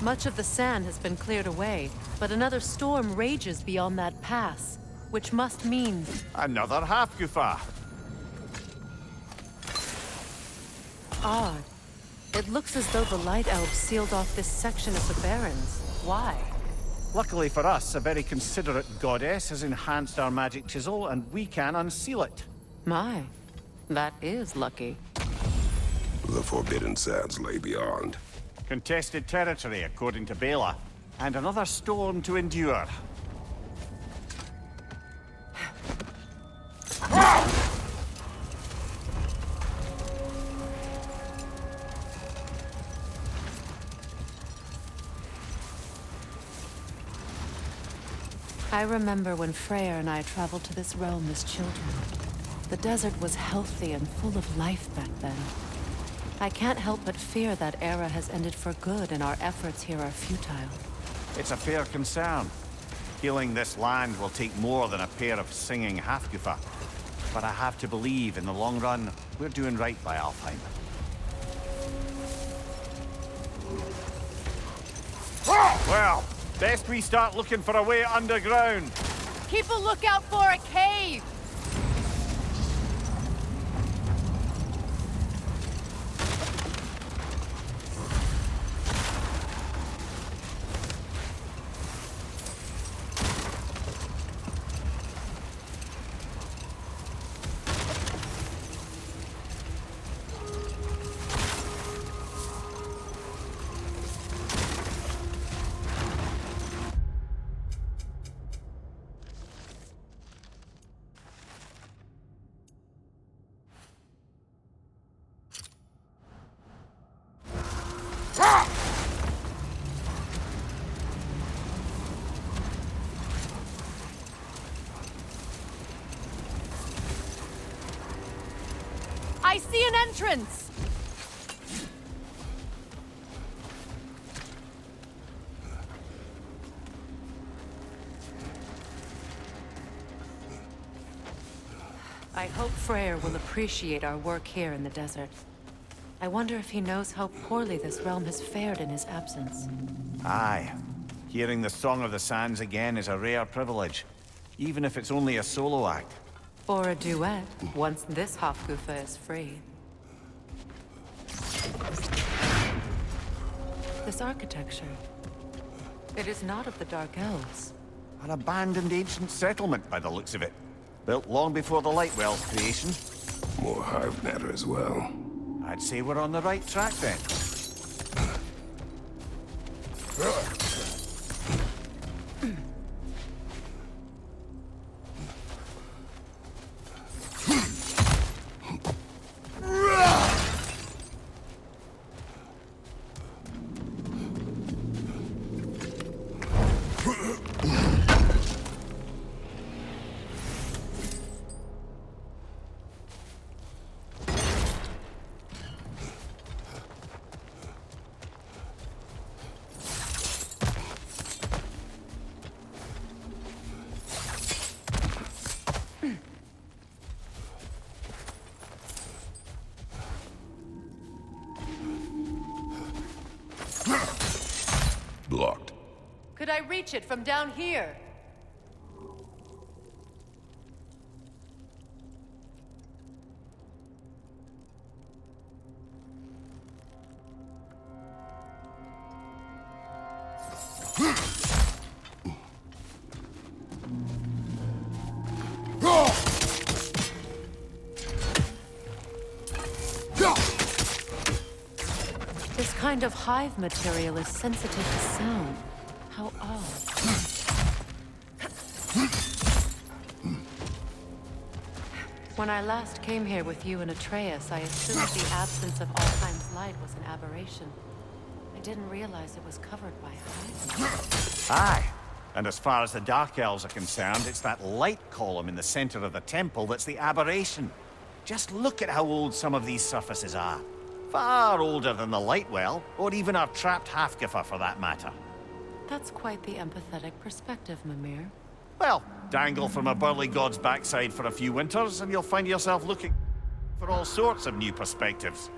Much of the sand has been cleared away, but another storm rages beyond that pass, which must mean... Another half-gufa. Odd. It looks as though the Light Elves sealed off this section of the Barrens. Why? Luckily for us, a very considerate goddess has enhanced our magic chisel, and we can unseal it. My, that is lucky. The forbidden sands lay beyond. Contested territory, according to Bela, and another storm to endure. I remember when Freyr and I traveled to this realm as children. The desert was healthy and full of life back then. I can't help but fear that era has ended for good and our efforts here are futile. It's a fair concern. Healing this land will take more than a pair of singing half-gufa. But I have to believe, in the long run, we're doing right by Alfheim. Well, best we start looking for a way underground. Keep a lookout for a cave! I see an entrance! I hope Freyr will appreciate our work here in the desert. I wonder if he knows how poorly this realm has fared in his absence. Aye. Hearing the Song of the Sands again is a rare privilege, even if it's only a solo act. Or a duet, once this half-gufa is free. This architecture, it is not of the Dark Elves. An abandoned ancient settlement by the looks of it. Built long before the Lightwell's creation. More hive matter as well. I'd say we're on the right track then. Blocked. Could I reach it from down here? This kind of hive material is sensitive to sound. How odd. When I last came here with you and Atreus, I assumed the absence of Alfheim's light was an aberration. I didn't realize it was covered by hive. Aye. And as far as the Dark Elves are concerned, it's that light column in the center of the temple that's the aberration. Just look at how old some of these surfaces are. Far older than the Lightwell, or even our trapped half-gufa for that matter. That's quite the empathetic perspective, Mimir. Well, dangle from a burly god's backside for a few winters, and you'll find yourself looking for all sorts of new perspectives.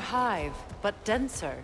hive, but denser.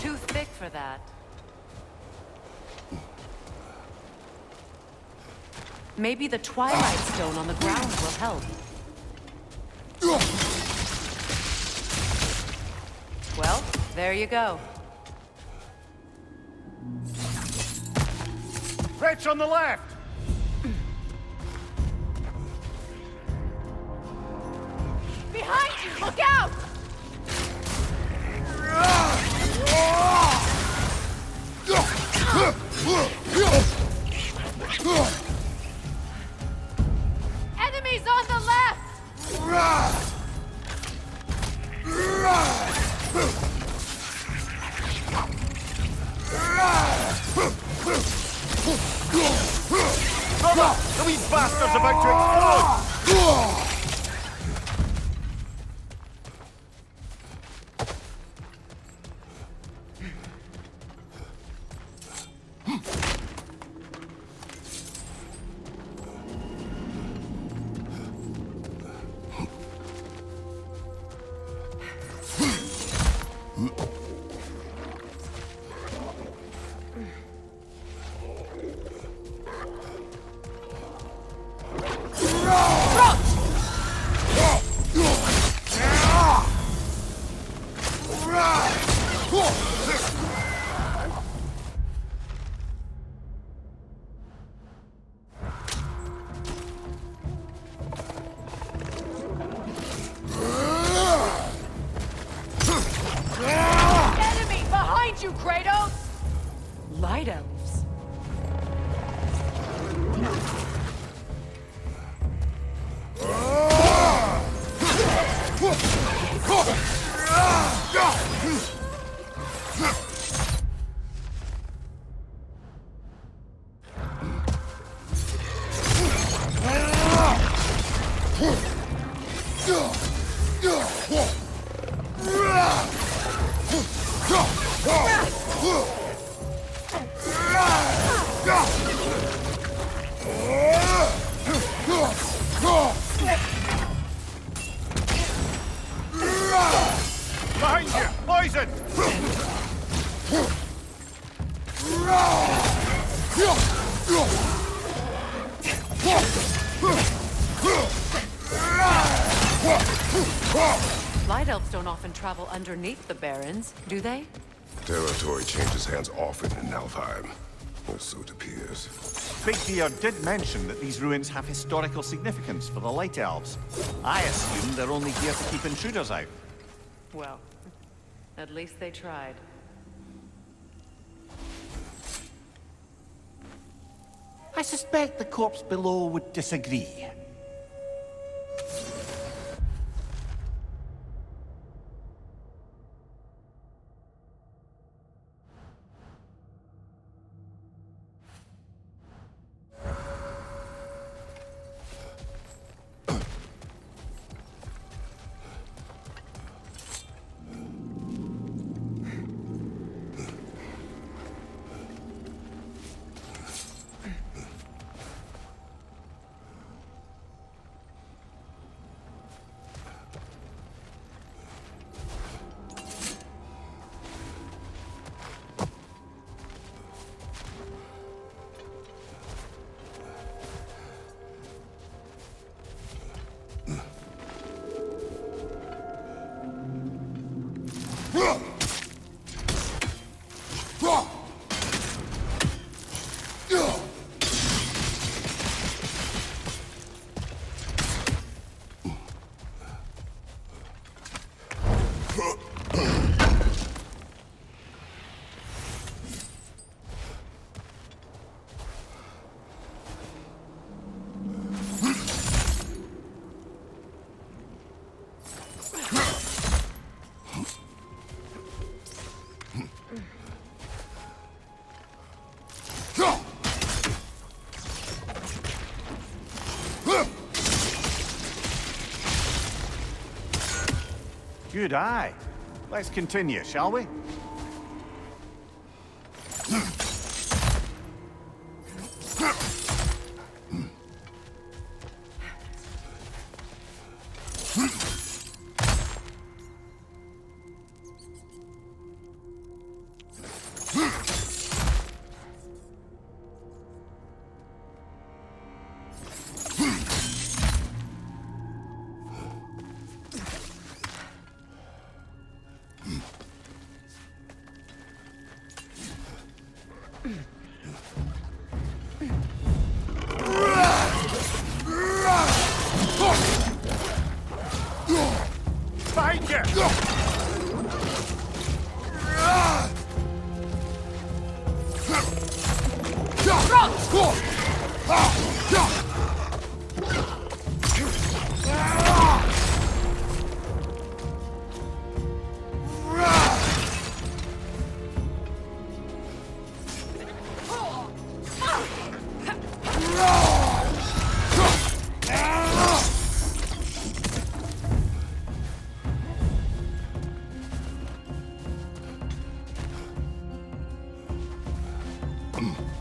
Too thick for that. Maybe the Twilight Stone on the ground will help. Well, there you go. Wretch on the left! Behind you! Look out! Enemies on the left! Brother! The wee bastard's about to explode! Enemy behind you, Kratos! Light elves. Behind you! Poison! Light elves don't often travel underneath the Barrens, do they? Territory changes hands often in Alfheim. Or so it appears. Big Deer did mention that these ruins have historical significance for the Light Elves. I assume they're only here to keep intruders out. Well, at least they tried. I suspect the corpse below would disagree. Good eye. Let's continue, shall we? Behind you!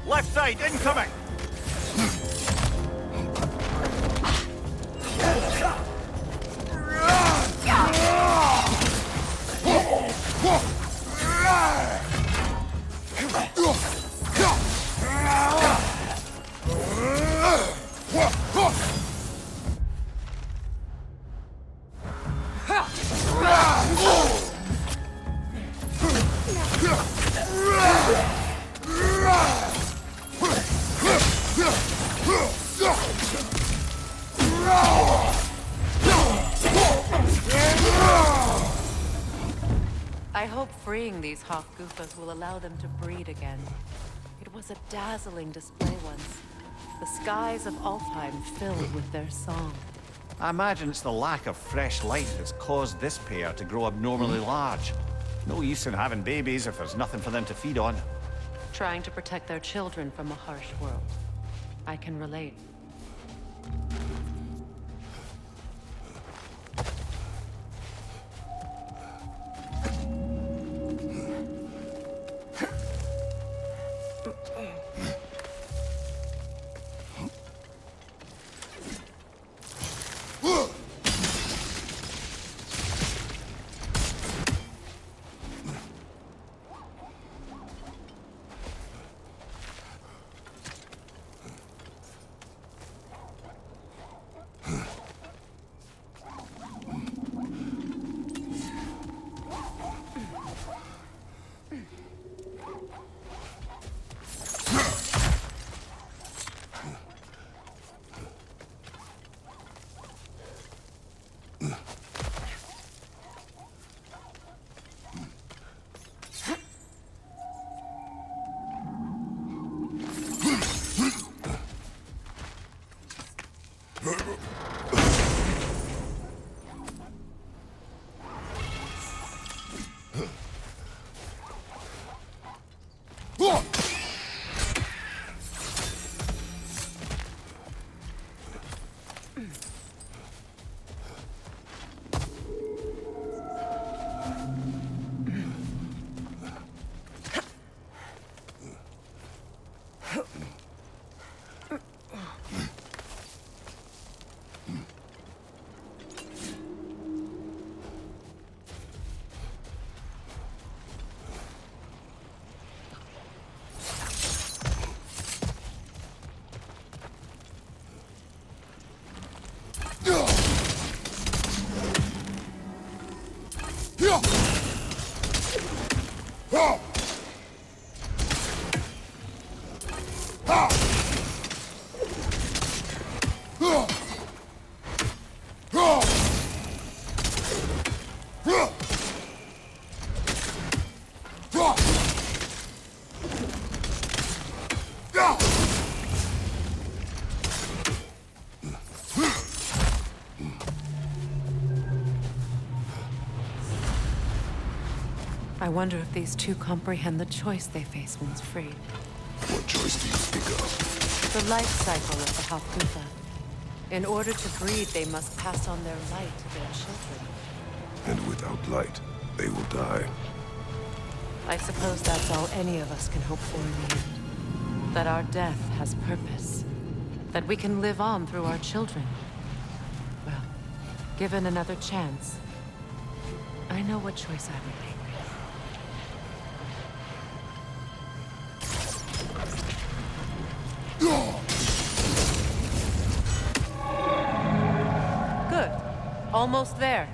Left side, incoming! I hope freeing these hawk goofas will allow them to breed again. It was a dazzling display once. The skies of Alfheim filled with their song. I imagine it's the lack of fresh light that's caused this pair to grow abnormally large. No use in having babies if there's nothing for them to feed on. Trying to protect their children from a harsh world. I can relate. I wonder if these two comprehend the choice they face once freed. What choice do you speak of? The life cycle of the Hafgufa. In order to breed, they must pass on their light to their children. And without light, they will die. I suppose that's all any of us can hope for in the end. That our death has purpose. That we can live on through our children. Well, given another chance, I know what choice I would make. Good. Almost there.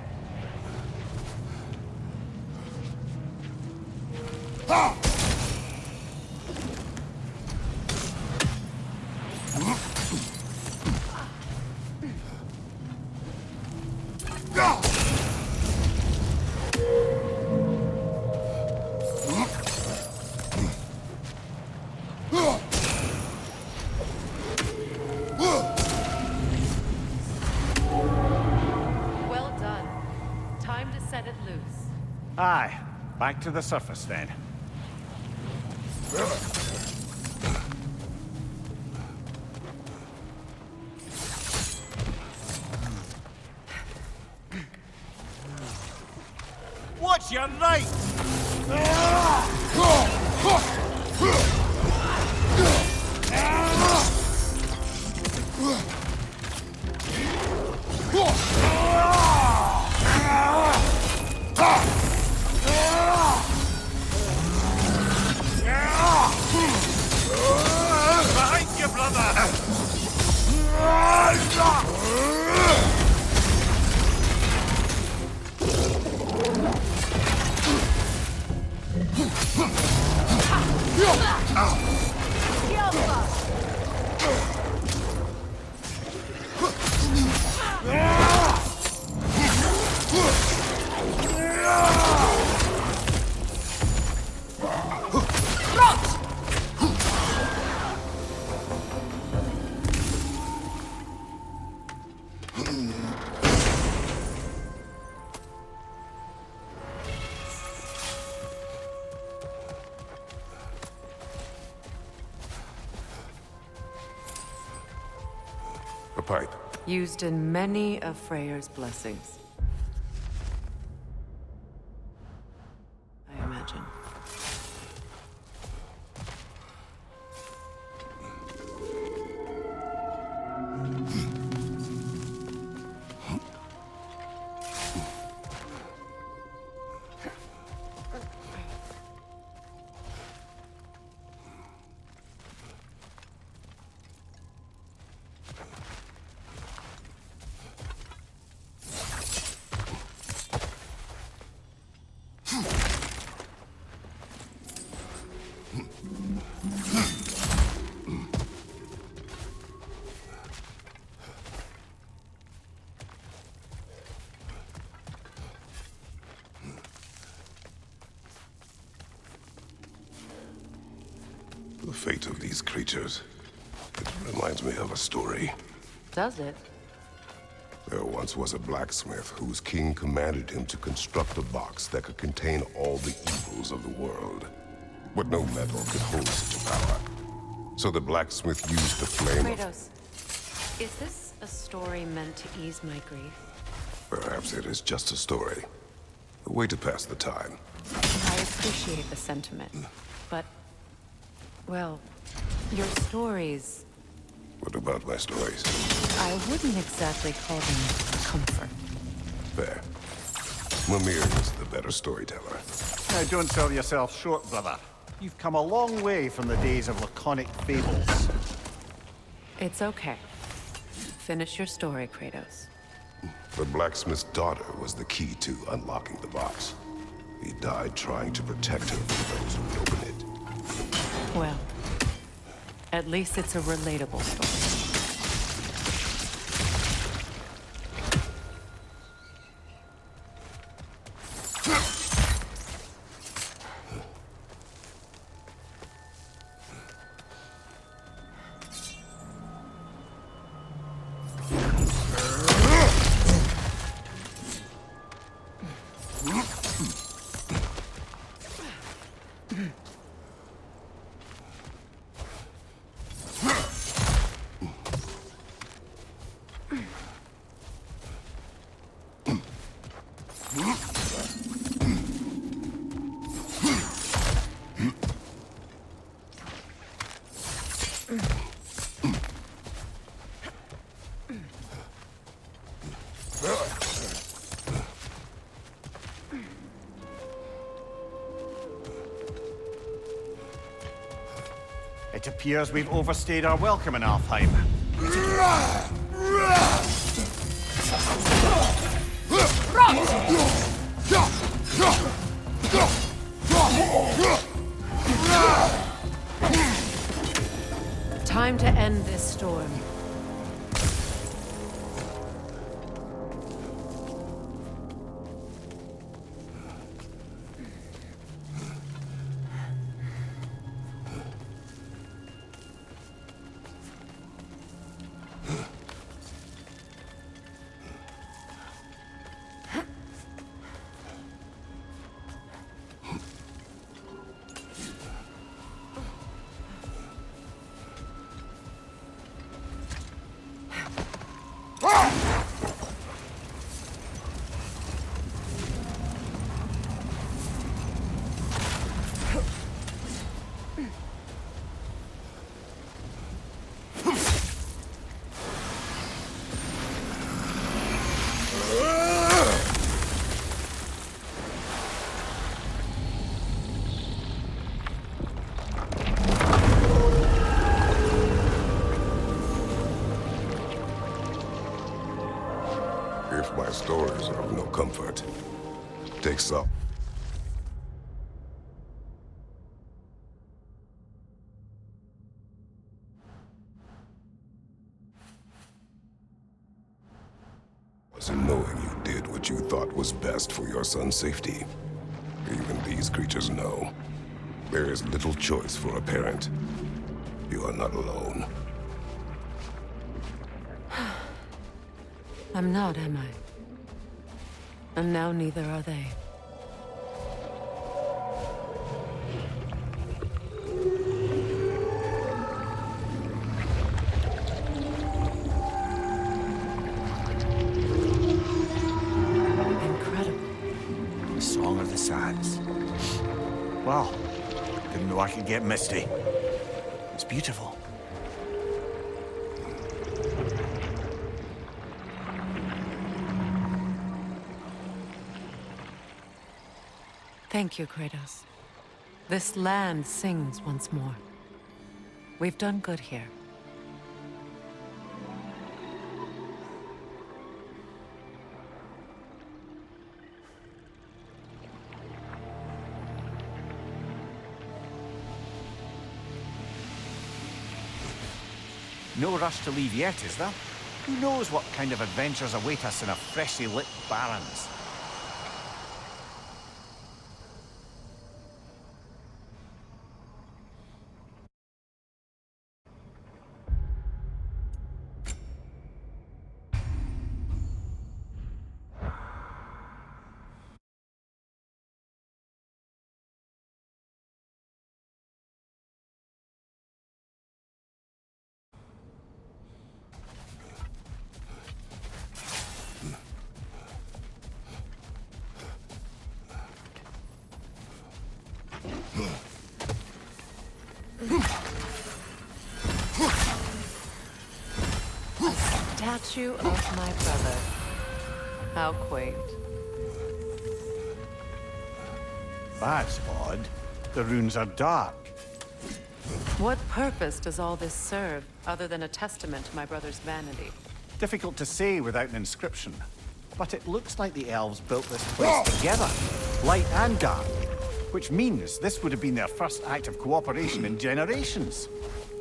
Well done. Time to set it loose. Aye, back to the surface then. Watch your right! Behind you, brother! A pipe. Used in many of Freyr's blessings. I imagine. The fate of these creatures. It reminds me of a story. Does it? There once was a blacksmith whose king commanded him to construct a box that could contain all the evils of the world. But no metal could hold such a power. So the blacksmith used the flame of... Kratos, is this a story meant to ease my grief? Perhaps it is just a story. A way to pass the time. I appreciate the sentiment, but... well, your stories... What about my stories? I wouldn't exactly call them comfort. Fair. Mimir is the better storyteller. Now, don't sell yourself short, brother. You've come a long way from the days of laconic fables. It's okay. Finish your story, Kratos. The blacksmith's daughter was the key to unlocking the box. He died trying to protect her from those who would open it. Well, at least it's a relatable story. It appears we've overstayed our welcome in Alfheim. Time to end this storm. If my stories are of no comfort, take some. In knowing you did what you thought was best for your son's safety. Even these creatures know. There is little choice for a parent. You are not alone. I'm not, am I? And now neither are they. Wow, didn't know I could get misty. It's beautiful. Thank you, Kratos. This land sings once more. We've done good here. No rush to leave yet, is there? Who knows what kind of adventures await us in a freshly lit Barrens? Statue of my brother. How quaint. That's odd. The runes are dark. What purpose does all this serve, other than a testament to my brother's vanity? Difficult to say without an inscription. But it looks like the elves built this place together, light and dark. Which means this would have been their first act of cooperation in generations.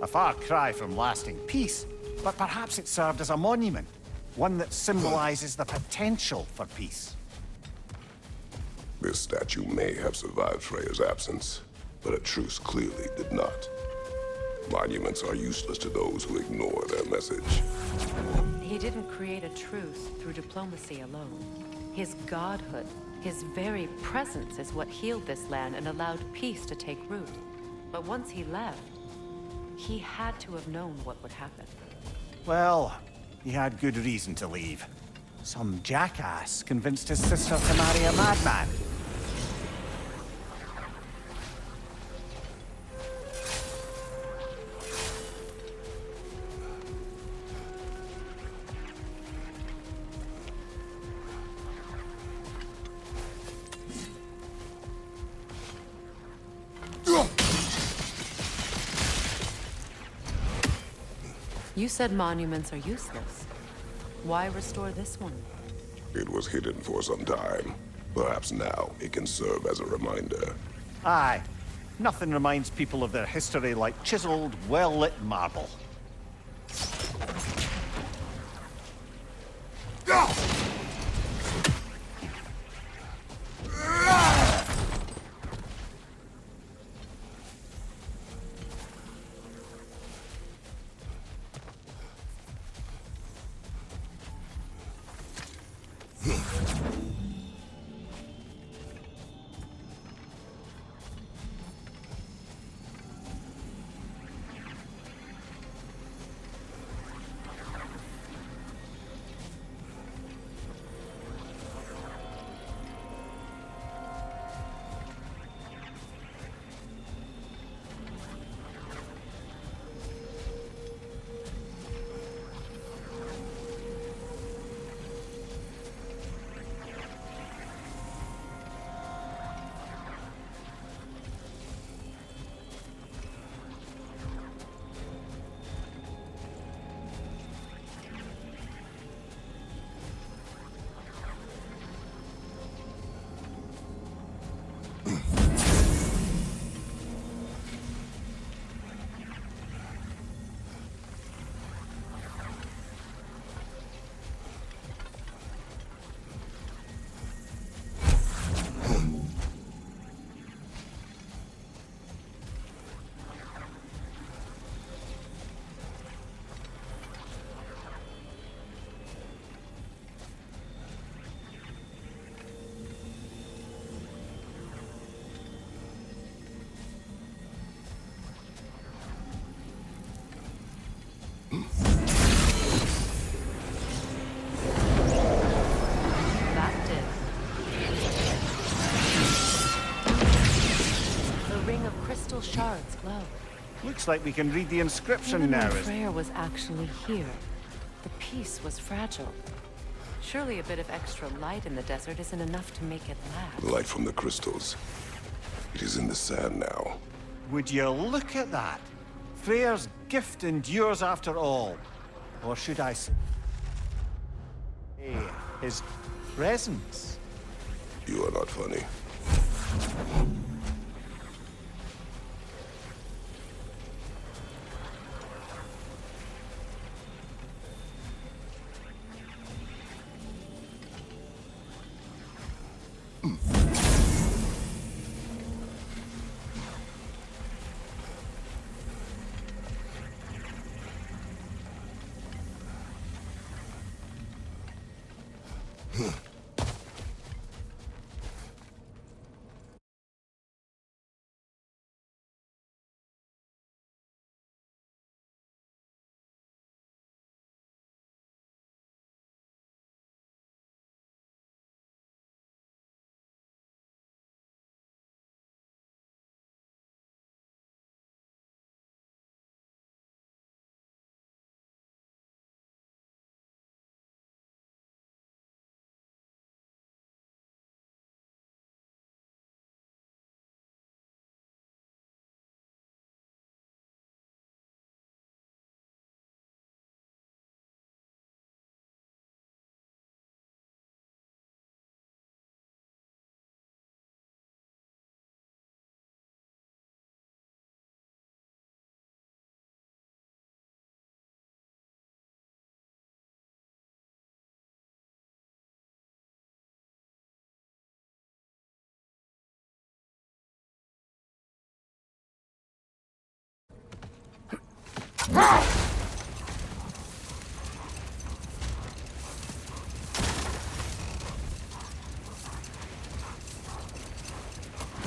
A far cry from lasting peace, but perhaps it served as a monument. One that symbolizes the potential for peace. This statue may have survived Freya's absence, but a truce clearly did not. Monuments are useless to those who ignore their message. He didn't create a truce through diplomacy alone. His godhood, his very presence is what healed this land and allowed peace to take root. But once he left, he had to have known what would happen. Well, he had good reason to leave. Some jackass convinced his sister to marry a madman. You said monuments are useless. Why restore this one? It was hidden for some time. Perhaps now it can serve as a reminder. Aye. Nothing reminds people of their history like chiseled, well-lit marble. Shards glow. Looks like we can read the inscription Even now. when Freyr was actually here, the piece was fragile. Surely a bit of extra light in the desert isn't enough to make it last. Light from the crystals. It is in the sand now. Would you look at that? Freyr's gift endures after all. Or should I say, his presence? You are not funny.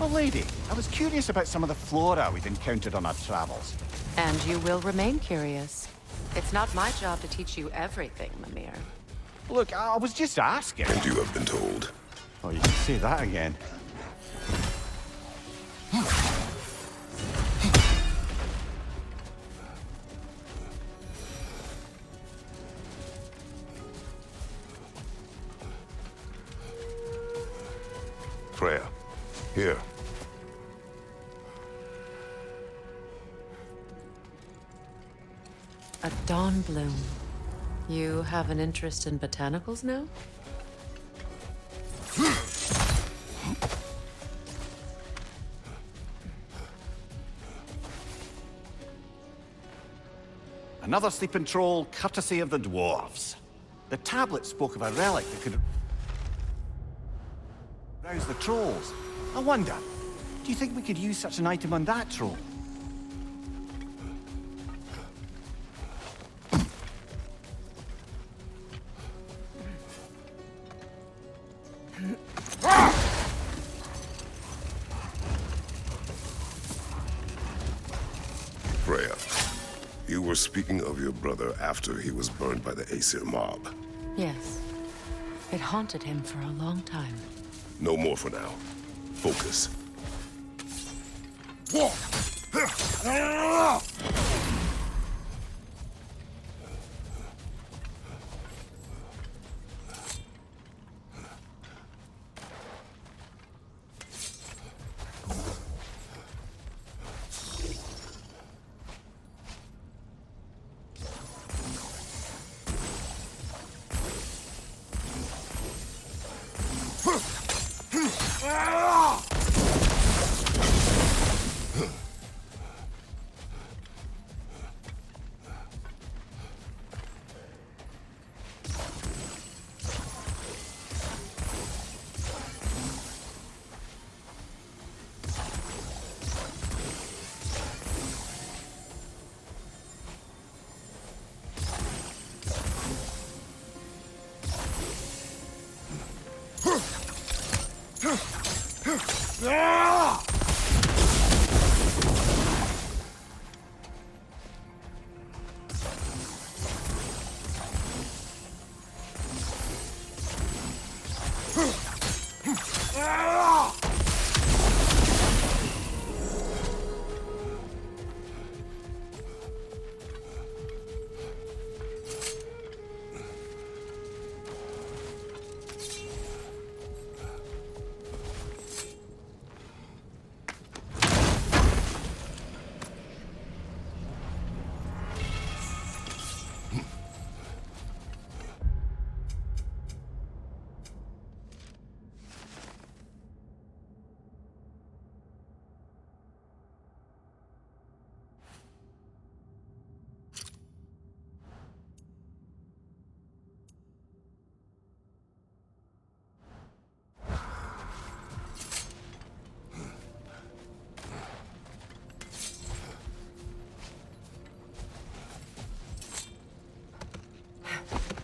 Well, lady, I was curious about some of the flora we've encountered on our travels. And you will remain curious. It's not my job to teach you everything, Mimir. Look, I was just asking. And you have been told. Oh, you can say that again. Freya, here. A dawn bloom. You have an interest in botanicals now? Another sleeping troll, courtesy of the dwarves. The tablet spoke of a relic that could rouse the trolls. I wonder, do you think we could use such an item on that troll? Freya, you were speaking of your brother after he was burned by the Aesir mob. Yes. It haunted him for a long time. No more for now. Focus.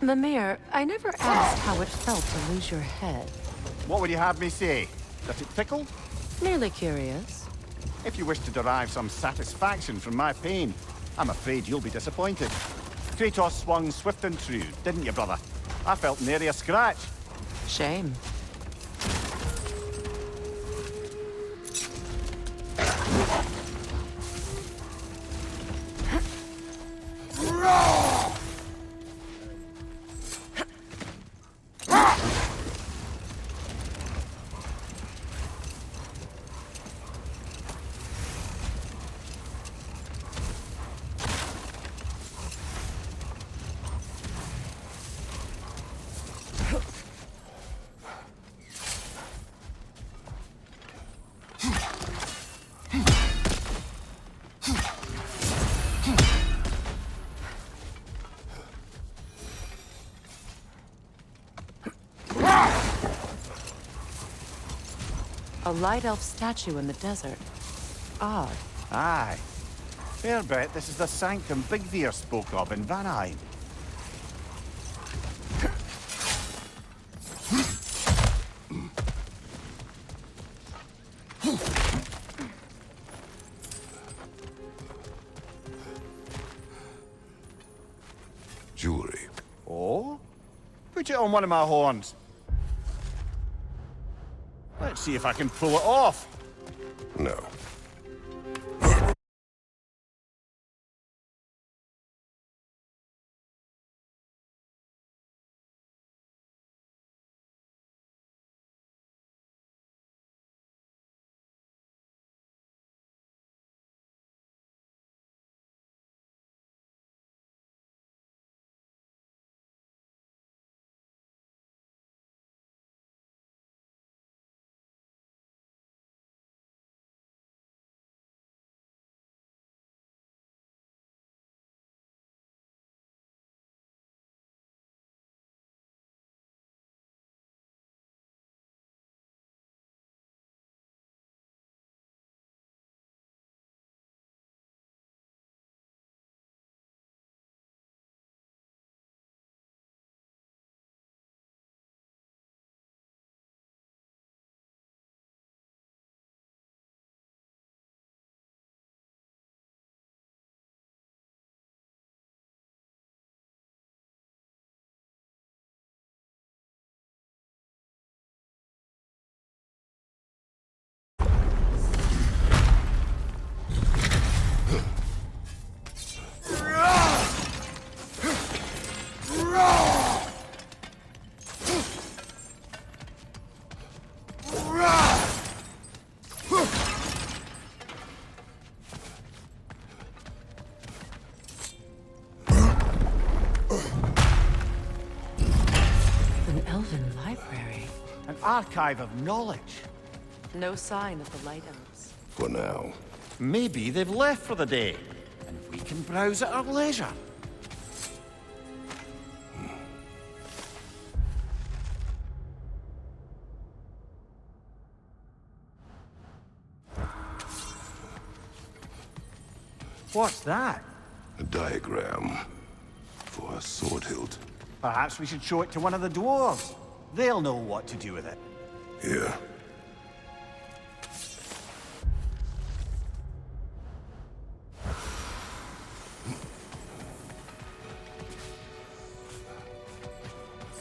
Mimir, I never asked how it felt to lose your head. What would you have me say? Does it tickle? Merely curious. If you wish to derive some satisfaction from my pain, I'm afraid you'll be disappointed. Kratos swung swift and true, didn't you, brother? I felt nary a scratch. Shame. A light elf statue in the desert. Odd. Aye. Fair bet this is the sanctum Bigvir spoke of in Vanheim. Jewelry. Oh? Put it on one of my horns. Let's see if I can pull it off. No. An archive of knowledge. No sign of the Light Elves. For now. Maybe they've left for the day, and we can browse at our leisure. What's that? A diagram for a sword hilt. Perhaps we should show it to one of the dwarves. They'll know what to do with it. Here.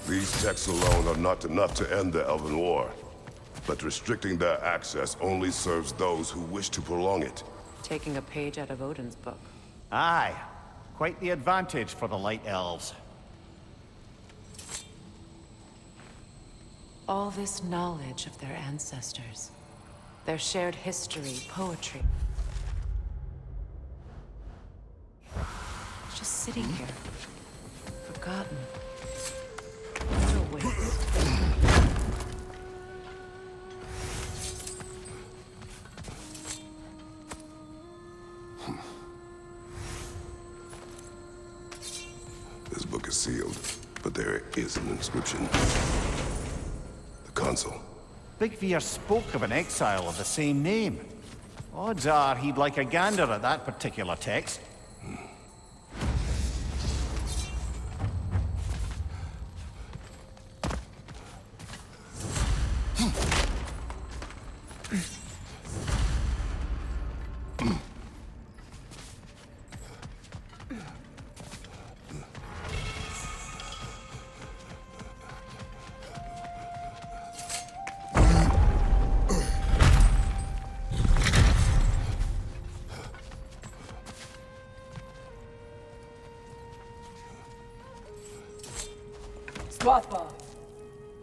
These texts alone are not enough to end the Elven War. But restricting their access only serves those who wish to prolong it. Taking a page out of Odin's book. Aye. Quite the advantage for the Light Elves. All this knowledge of their ancestors. Their shared history, poetry. It's just sitting here. Forgotten. What a waste. This book is sealed, but there is an inscription. The console. Big Veer spoke of an exile of the same name. Odds are he'd like a gander at that particular text.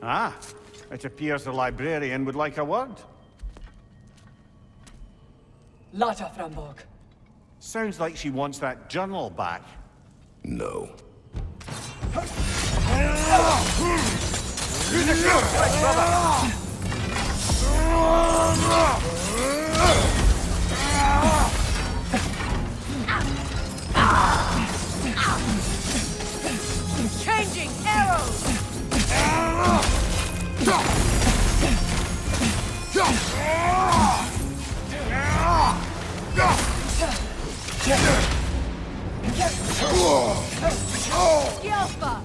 Ah, it appears the librarian would like a word. Lata Frambog. Sounds like she wants that journal back. No. Changing arrows! Yelpa!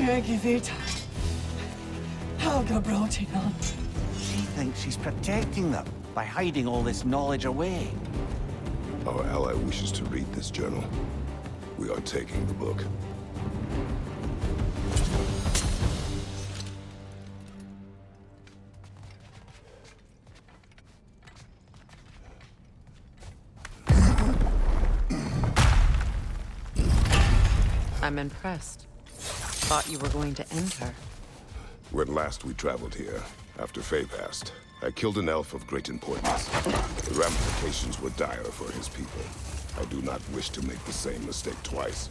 Megivita. Helga Brotinon. She thinks she's protecting them by hiding all this knowledge away. Our ally wishes to read this journal. We are taking the book. I'm impressed. Thought you were going to end her. When last we traveled here, after Faye passed, I killed an elf of great importance. The ramifications were dire for his people. I do not wish to make the same mistake twice.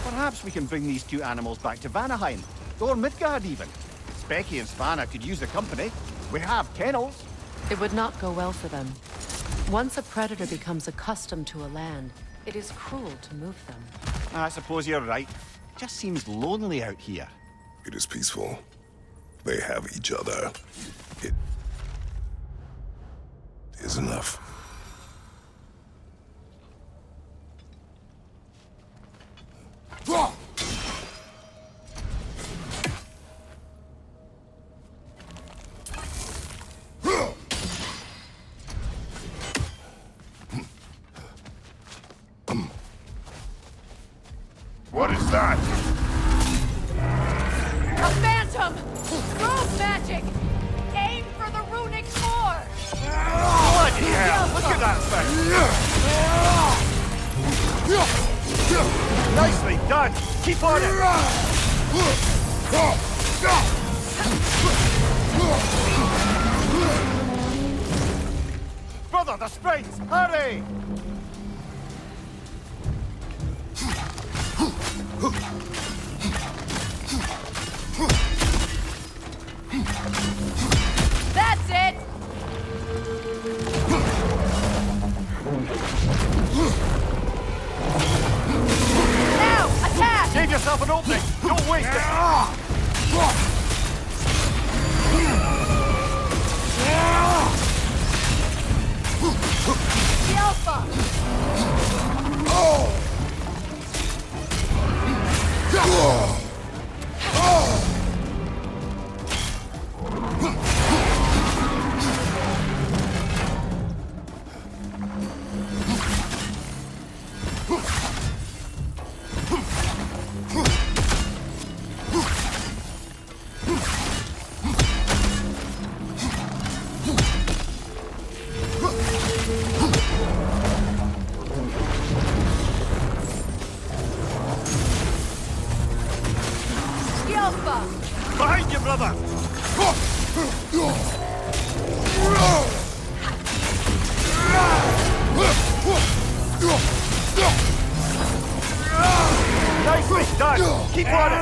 Perhaps we can bring these two animals back to Vanaheim, or Midgard even. Specky and Spanna could use the company. We have kennels. It would not go well for them. Once a predator becomes accustomed to a land, it is cruel to move them. I suppose you're right. Just seems lonely out here. It is peaceful. They have each other. It is enough. What is that? A phantom! Rogue magic! Aim for the runic ore! Bloody hell! Look at that thing! Nicely done! Keep on it! Brother, the springs! Hurry! That's it! Now, attack! Save yourself an opening! Don't waste it! The Alpha! Behind you, brother! Nicely done! Keep on it!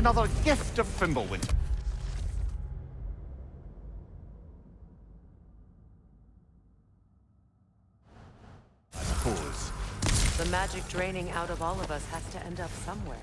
another gift of Fimbulwind. I suppose. The magic draining out of all of us has to end up somewhere.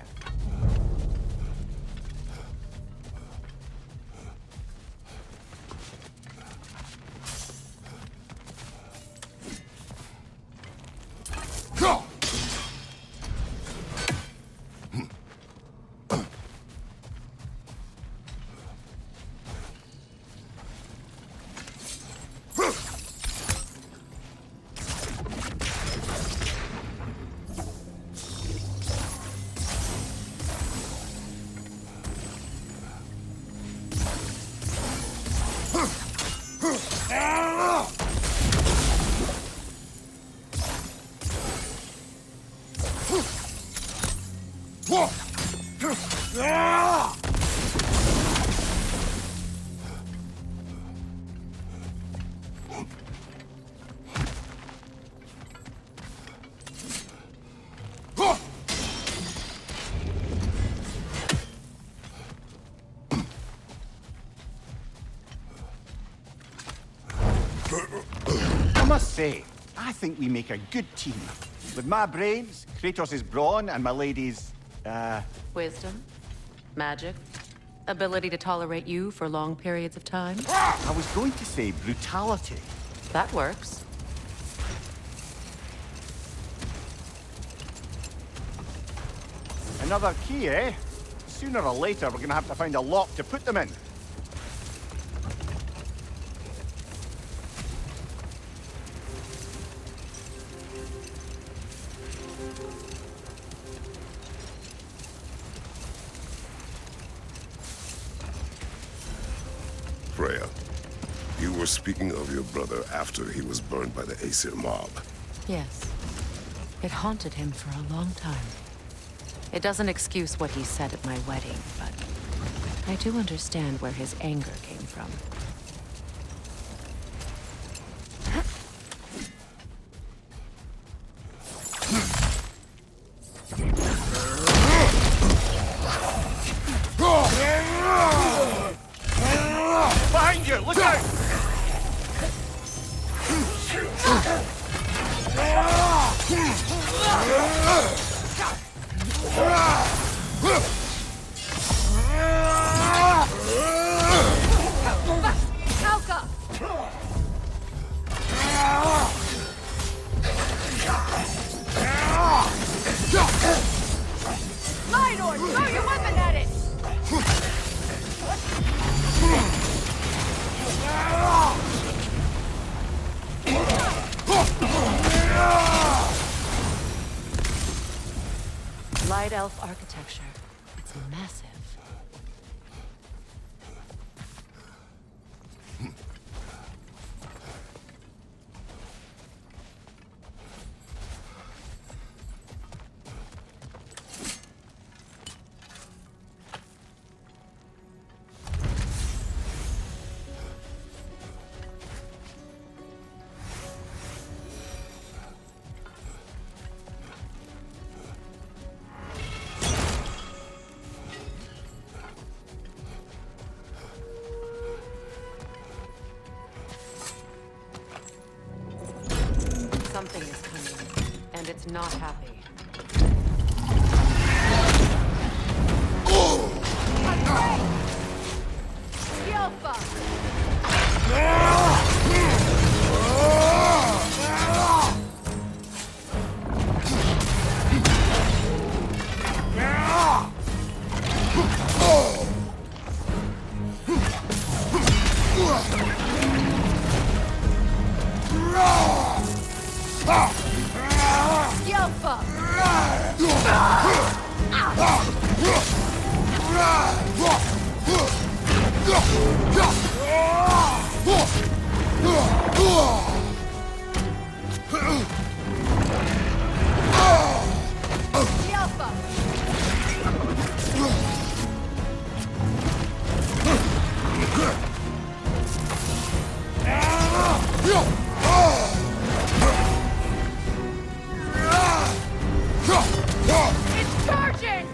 I must say, I think we make a good team. With my brains, Kratos' brawn, and my lady's, Wisdom, magic, ability to tolerate you for long periods of time. I was going to say brutality. That works. Another key, eh? Sooner or later, we're gonna have to find a lock to put them in. Freya, you were speaking of your brother after he was burned by the Aesir mob. Yes. It haunted him for a long time. It doesn't excuse what he said at my wedding, but I do understand where his anger came from. Behind you! Look out! Alka! Lidor, throw your weapon at it! Light elf architecture. It's massive. Something is coming, and it's not happy. Yelpa! Yelpa! Yelpa! It's charging!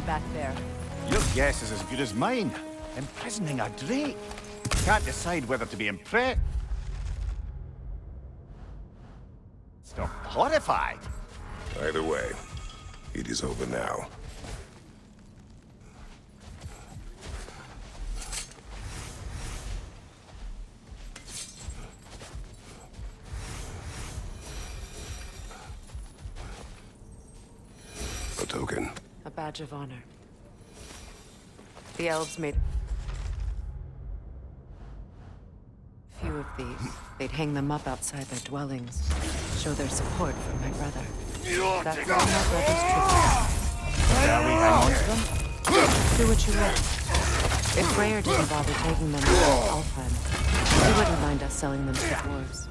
back there? Your guess is as good as mine. Imprisoning a drake. Can't decide whether to be impressed or horrified. Either way, it is over now. A token. A badge of honor. The elves made a few of these. They'd hang them up outside their dwellings, show their support for my brother. That's all my brother's tribute. Shall we hang on to them? Do what you will. If Freyr didn't bother taking them to Alfheim, he wouldn't mind us selling them to the dwarves.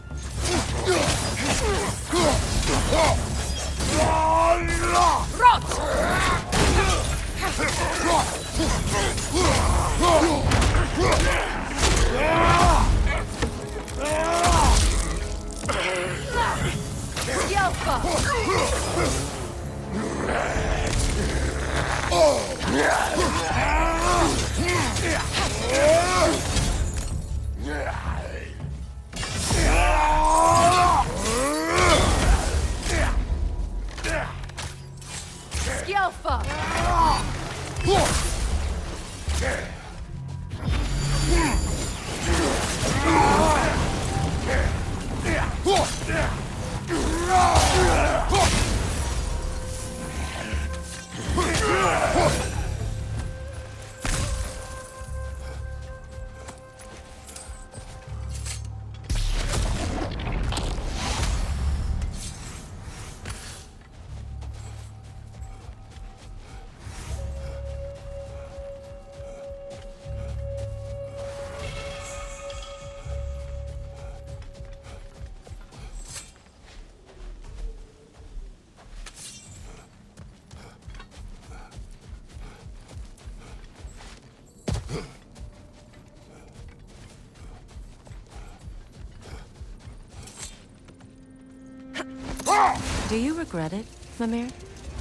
Do you regret it, Mimir?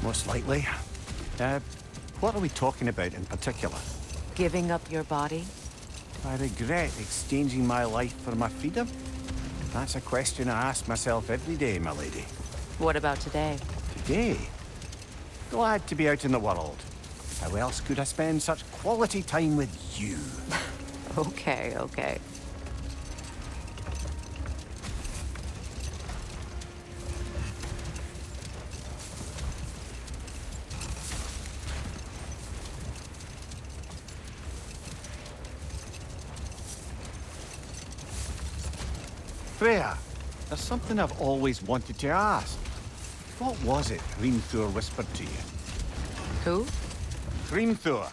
Most likely. What are we talking about in particular? Giving up your body? Do I regret exchanging my life for my freedom? That's a question I ask myself every day, my lady. What about today? Today? Glad to be out in the world. How else could I spend such quality time with you? Okay, okay. Freya, there's something I've always wanted to ask. What was it Hrimthur whispered to you? Who? Hrimthur,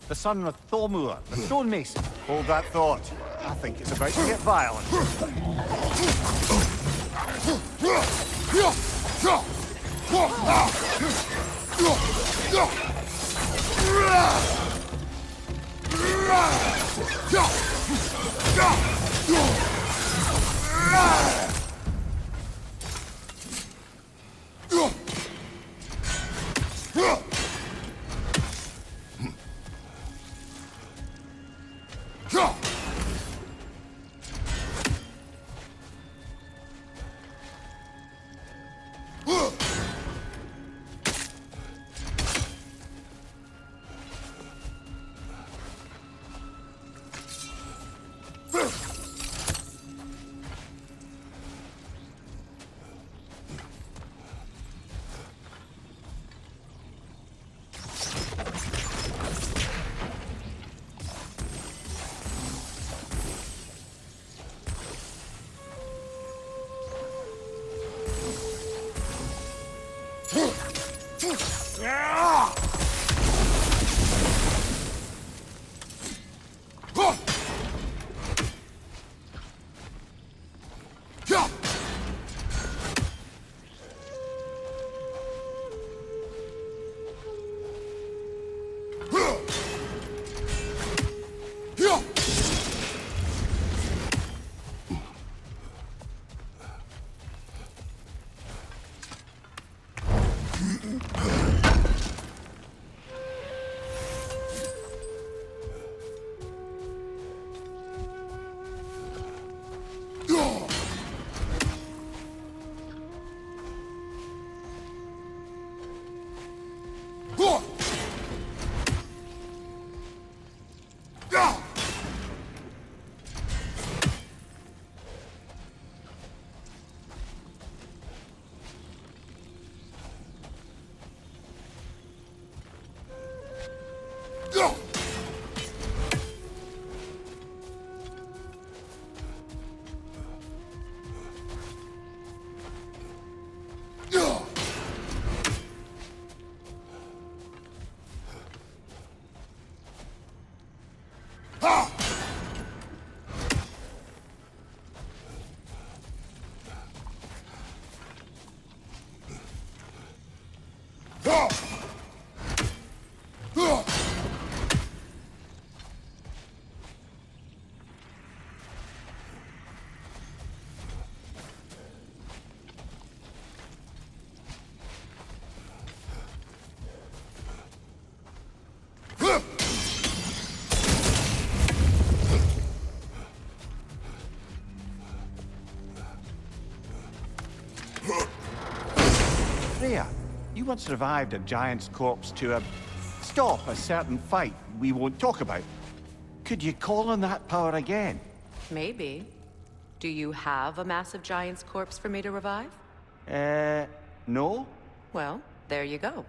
the son of Thormur, the stonemason. Hold that thought. I think it's about to get violent. Freya, you once revived a giant's corpse to stop a certain fight we won't talk about. Could you call on that power again? Maybe. Do you have a massive giant's corpse for me to revive? No? Well, there you go.